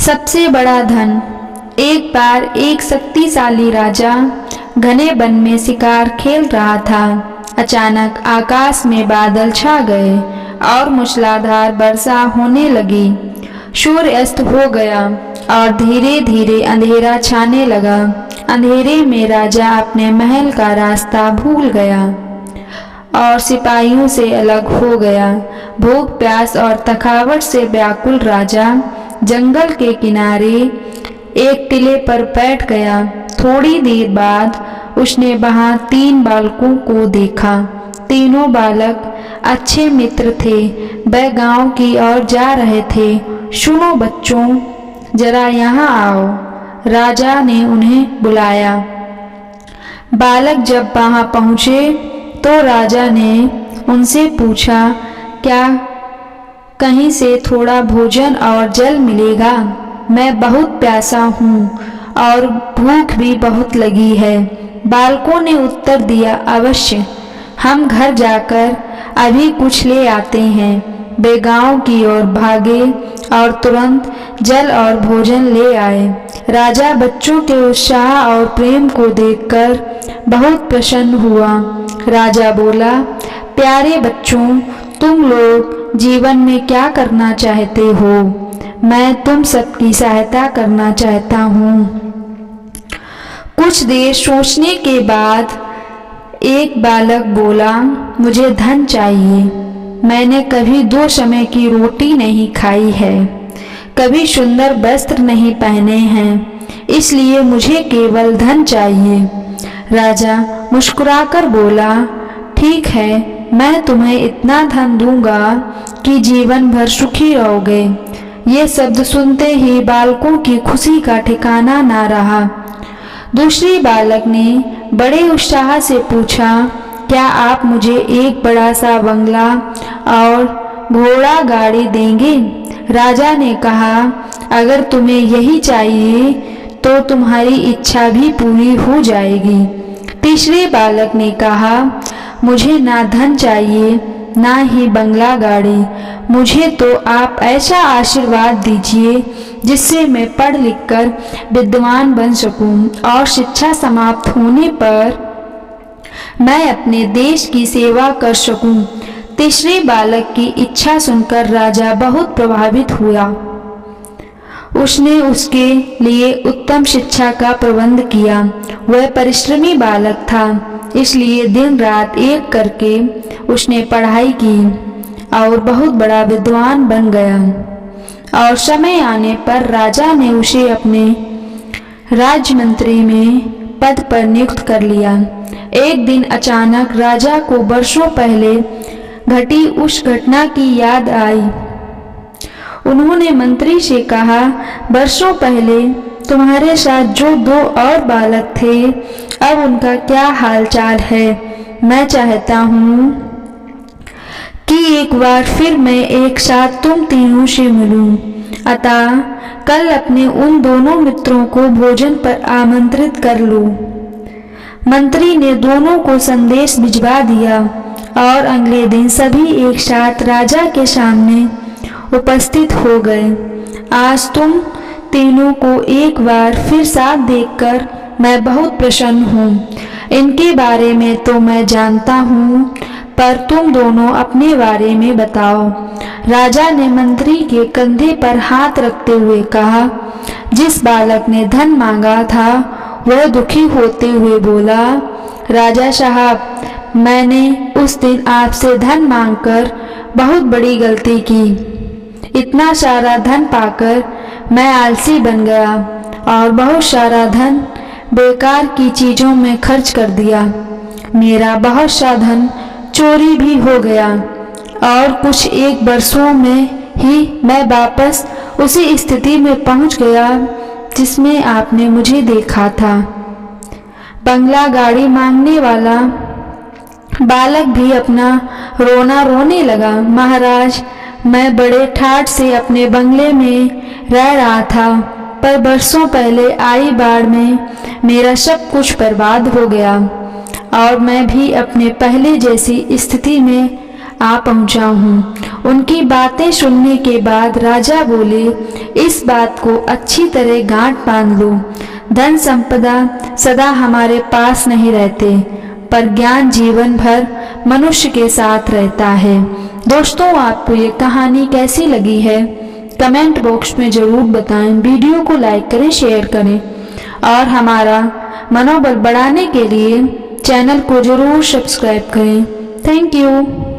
सबसे बड़ा धन। एक बार एक शक्तिशाली राजा घने वन में शिकार खेल रहा था। अचानक आकाश में बादल छा गए और मूसलाधार वर्षा होने लगी। सूर्य अस्त हो गया और धीरे धीरे अंधेरा छाने लगा। अंधेरे में राजा अपने महल का रास्ता भूल गया और सिपाहियों से अलग हो गया। भूख प्यास और थकावट से व्याकुल राजा जंगल के किनारे एक टिले पर बैठ गया। थोड़ी देर बाद उसने वहां 3 बालकों को देखा। तीनों बालक अच्छे मित्र थे। वह गांव की ओर जा रहे थे। सुनो बच्चों, जरा यहाँ आओ, राजा ने उन्हें बुलाया। बालक जब वहां पहुंचे तो राजा ने उनसे पूछा, क्या कहीं से थोड़ा भोजन और जल मिलेगा? मैं बहुत प्यासा हूँ और भूख भी बहुत लगी है। बालकों ने उत्तर दिया, अवश्य, हम घर जाकर अभी कुछ ले आते हैं। वे गांव की ओर भागे और तुरंत जल और भोजन ले आए। राजा बच्चों के उत्साह और प्रेम को देखकर बहुत प्रसन्न हुआ। राजा बोला, प्यारे बच्चों, तुम लोग जीवन में क्या करना चाहते हो? मैं तुम सबकी सहायता करना चाहता हूँ। कुछ देर सोचने के बाद एक बालक बोला, मुझे धन चाहिए। मैंने कभी 2 समय की रोटी नहीं खाई है, कभी सुंदर वस्त्र नहीं पहने हैं, इसलिए मुझे केवल धन चाहिए। राजा मुस्कुराकर बोला, ठीक है, मैं तुम्हें इतना धन दूंगा कि जीवन भर सुखी रहोगे। ये शब्द सुनते ही बालकों की खुशी का ठिकाना ना रहा। दूसरी बालक ने बड़े उत्साह से पूछा, क्या आप मुझे एक बड़ा सा बंगला और घोड़ा गाड़ी देंगे? राजा ने कहा, अगर तुम्हें यही चाहिए तो तुम्हारी इच्छा भी पूरी हो जाएगी। तीसरे बालक ने कहा, मुझे ना धन चाहिए ना ही बंगला गाड़ी, मुझे तो आप ऐसा आशीर्वाद दीजिए जिससे मैं पढ़ लिख कर विद्वान बन सकूं और शिक्षा समाप्त होने पर मैं अपने देश की सेवा कर सकूं। तीसरे बालक की इच्छा सुनकर राजा बहुत प्रभावित हुआ। उसने उसके लिए उत्तम शिक्षा का प्रबंध किया। वह परिश्रमी बालक था, इसलिए दिन रात एक करके उसने पढ़ाई की और बहुत बड़ा विद्वान बन गया। और समय आने पर राजा ने उसे अपने राज्य मंत्री में पद पर नियुक्त कर लिया। एक दिन अचानक राजा को वर्षों पहले घटी उस घटना की याद आई। उन्होंने मंत्री से कहा, वर्षों पहले तुम्हारे साथ जो 2 और बालक थे, अब उनका क्या हालचाल है? मैं चाहता हूँ कि एक बार फिर मैं एक साथ तुम तीनों से मिलूं। अतः कल अपने उन दोनों मित्रों को भोजन पर आमंत्रित कर लो। मंत्री ने दोनों को संदेश भिजवा दिया और अगले दिन सभी एक साथ राजा के सामने उपस्थित हो गए। आज तुम तीनों को एक बार फिर साथ देखकर मैं बहुत प्रसन्न हूँ। इनके बारे में तो मैं जानता हूँ, पर तुम दोनों अपने बारे में बताओ। राजा ने मंत्री के कंधे पर हाथ रखते हुए कहा। जिस बालक ने धन मांगा था वह दुखी होते हुए बोला, राजा साहब, मैंने उस दिन आपसे धन मांगकर बहुत बड़ी गलती की। इतना सारा धन पाकर मैं आलसी बन गया और बहुत सारा धन बेकार की चीज़ों में खर्च कर दिया। मेरा बहुत सा धन चोरी भी हो गया और कुछ 1 वर्षों में ही मैं वापस उसी स्थिति में पहुंच गया जिसमें आपने मुझे देखा था। बंगला गाड़ी मांगने वाला बालक भी अपना रोना रोने लगा। महाराज, मैं बड़े ठाठ से अपने बंगले में रह रहा था, पर बरसों पहले आई बाढ़ में मेरा सब कुछ बर्बाद हो गया और मैं भी अपने पहले जैसी स्थिति में आ पहुंचा हूँ। उनकी बातें सुनने के बाद राजा बोले, इस बात को अच्छी तरह गांठ बांध लो। धन संपदा सदा हमारे पास नहीं रहते, पर ज्ञान जीवन भर मनुष्य के साथ रहता है। दोस्तों, आपको ये कहानी कैसी लगी है कमेंट बॉक्स में ज़रूर बताएं। वीडियो को लाइक करें, शेयर करें और हमारा मनोबल बढ़ाने के लिए चैनल को ज़रूर सब्सक्राइब करें। Thank you.